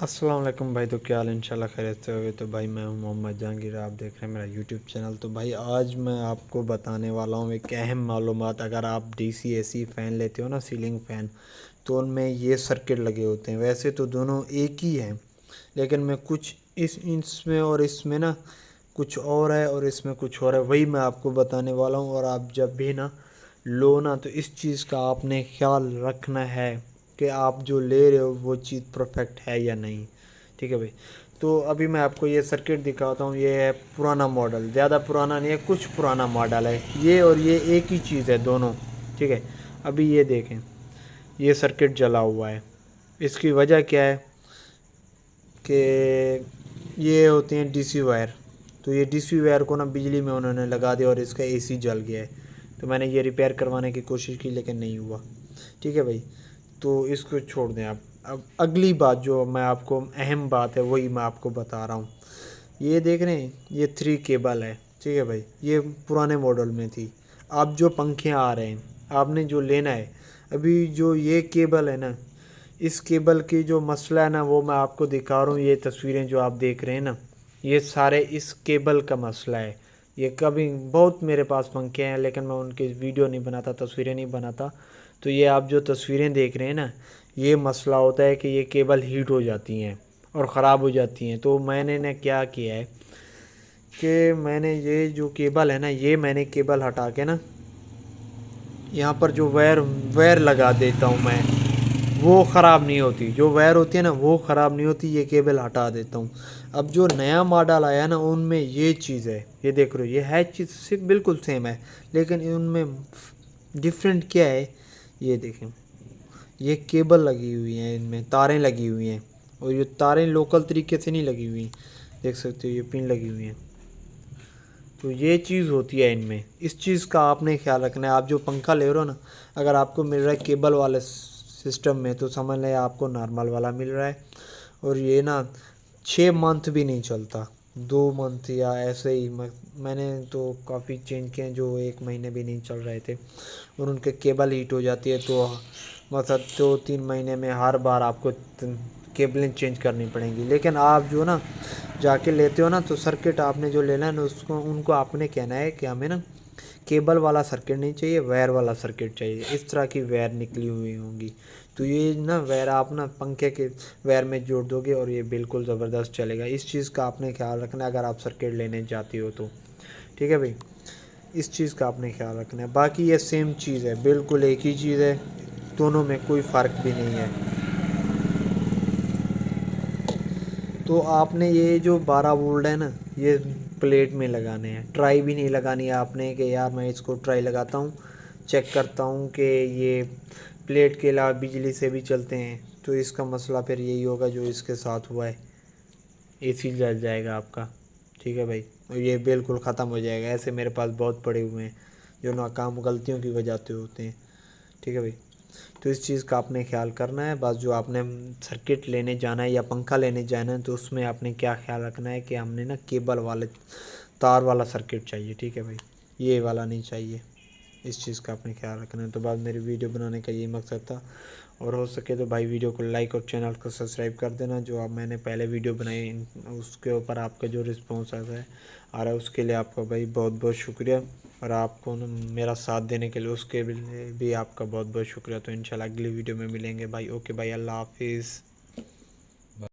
अस्सलाम वालेकुम भाई। तो क्या हाल, इंशाल्लाह खैरियत से होगे। तो भाई मैं हूं मोहम्मद जहांगीर, आप देख रहे हैं मेरा यूट्यूब चैनल। तो भाई आज मैं आपको बताने वाला हूं एक अहम मालूमात। अगर आप डीसी एसी फ़ैन लेते हो ना, सीलिंग फ़ैन, तो उनमें ये सर्किट लगे होते हैं। वैसे तो दोनों एक ही हैं, लेकिन मैं कुछ इसमें और इसमें ना कुछ और है और इसमें कुछ और है, वही मैं आपको बताने वाला हूँ। और आप जब भी ना लो ना, तो इस चीज़ का आपने ख्याल रखना है कि आप जो ले रहे हो वो चीज़ परफेक्ट है या नहीं। ठीक है भाई। तो अभी मैं आपको ये सर्किट दिखाता हूँ। ये है पुराना मॉडल, ज़्यादा पुराना नहीं है, कुछ पुराना मॉडल है ये, और ये एक ही चीज़ है दोनों। ठीक है। अभी ये देखें, ये सर्किट जला हुआ है। इसकी वजह क्या है कि ये होते हैं डीसी वायर। तो ये डीसी वायर को ना बिजली में उन्होंने लगा दिया और इसका एसी जल गया है। तो मैंने ये रिपेयर करवाने की कोशिश की लेकिन नहीं हुआ। ठीक है भाई। तो इसको छोड़ दें आप। अब अगली बात जो मैं आपको अहम बात है वही मैं आपको बता रहा हूँ। ये देख रहे हैं, ये 3 केबल है। ठीक है भाई। ये पुराने मॉडल में थी। अब जो पंखे आ रहे हैं, आपने जो लेना है, अभी जो ये केबल है ना, इस केबल की जो मसला है ना वो मैं आपको दिखा रहा हूँ। ये तस्वीरें जो आप देख रहे हैं ना, ये सारे इस केबल का मसला है। ये कभी बहुत मेरे पास पंखे हैं लेकिन मैं उनकी वीडियो नहीं बनाता, तस्वीरें नहीं बनाता। तो ये आप जो तस्वीरें देख रहे हैं ना, ये मसला होता है कि ये केबल हीट हो जाती हैं और ख़राब हो जाती हैं। तो मैंने ना क्या किया है कि मैंने ये जो केबल है ना, ये मैंने केबल हटा के ना यहाँ पर जो वायर वायर लगा देता हूँ मैं, वो ख़राब नहीं होती। जो वायर होती है ना वो ख़राब नहीं होती, ये केबल हटा देता हूँ। अब जो नया मॉडल आया ना उनमें ये चीज़ है, ये देख रहे हो, ये है चीज़ सिर्फ बिल्कुल सेम है, लेकिन उनमें डिफरेंट क्या है ये देखें। ये केबल लगी हुई हैं, इनमें तारें लगी हुई हैं, और ये तारें लोकल तरीके से नहीं लगी हुई, देख सकते हो ये पिन लगी हुई हैं। तो ये चीज़ होती है इनमें, इस चीज़ का आपने ख्याल रखना है। आप जो पंखा ले रहे हो ना, अगर आपको मिल रहा है केबल वाले सिस्टम में तो समझ लें आपको नॉर्मल वाला मिल रहा है। और ये ना 6 मंथ भी नहीं चलता, 2 मंथ या ऐसे ही। मैंने तो काफ़ी चेंज किए हैं जो 1 महीने भी नहीं चल रहे थे, और उनके केबल हीट हो जाती है। तो मतलब 2-3 महीने में हर बार आपको केबलें चेंज करनी पड़ेंगी। लेकिन आप जो ना जाके लेते हो ना, तो सर्किट आपने जो लेना है ना, उसको उनको आपने कहना है कि हमें ना केबल वाला सर्किट नहीं चाहिए, वायर वाला सर्किट चाहिए। इस तरह की वायर निकली हुई होंगी। तो ये ना वायर आप ना पंखे के वायर में जोड़ दोगे और ये बिल्कुल ज़बरदस्त चलेगा। इस चीज़ का आपने ख्याल रखना है अगर आप सर्किट लेने जाते हो तो। ठीक है भाई। इस चीज़ का आपने ख्याल रखना है। बाकी ये सेम चीज़ है, बिल्कुल एक ही चीज़ है, दोनों में कोई फ़र्क भी नहीं है। तो आपने ये जो 12 वोल्ट है ना, ये प्लेट में लगाने हैं। ट्राई भी नहीं लगानी है आपने कि यार मैं इसको ट्राई लगाता हूँ, चेक करता हूँ कि ये प्लेट के अलावा बिजली से भी चलते हैं। तो इसका मसला फिर यही होगा जो इसके साथ हुआ है, एसी जल जाएगा आपका। ठीक है भाई। और ये बिल्कुल ख़त्म हो जाएगा। ऐसे मेरे पास बहुत पड़े हुए हैं जो नाकाम गलतियों की वजह से होते हैं। ठीक है भाई। तो इस चीज़ का आपने ख्याल करना है। बस जो आपने सर्किट लेने जाना है या पंखा लेने जाना है, तो उसमें आपने क्या ख्याल रखना है कि हमने ना केबल वाले तार वाला सर्किट चाहिए। ठीक है भाई, ये वाला नहीं चाहिए। इस चीज़ का आपने ख्याल रखना है। तो बाद मेरी वीडियो बनाने का यही मकसद था। और हो सके तो भाई वीडियो को लाइक और चैनल को सब्सक्राइब कर देना। जो आप मैंने पहले वीडियो बनाई उसके ऊपर आपका जो रिस्पॉन्स आता है आ रहा है, उसके लिए आपका भाई बहुत बहुत शुक्रिया। और आपको ना मेरा साथ देने के लिए उसके लिए भी आपका बहुत बहुत शुक्रिया। तो इंशाल्लाह अगली वीडियो में मिलेंगे भाई। ओके भाई, अल्लाह हाफिज़।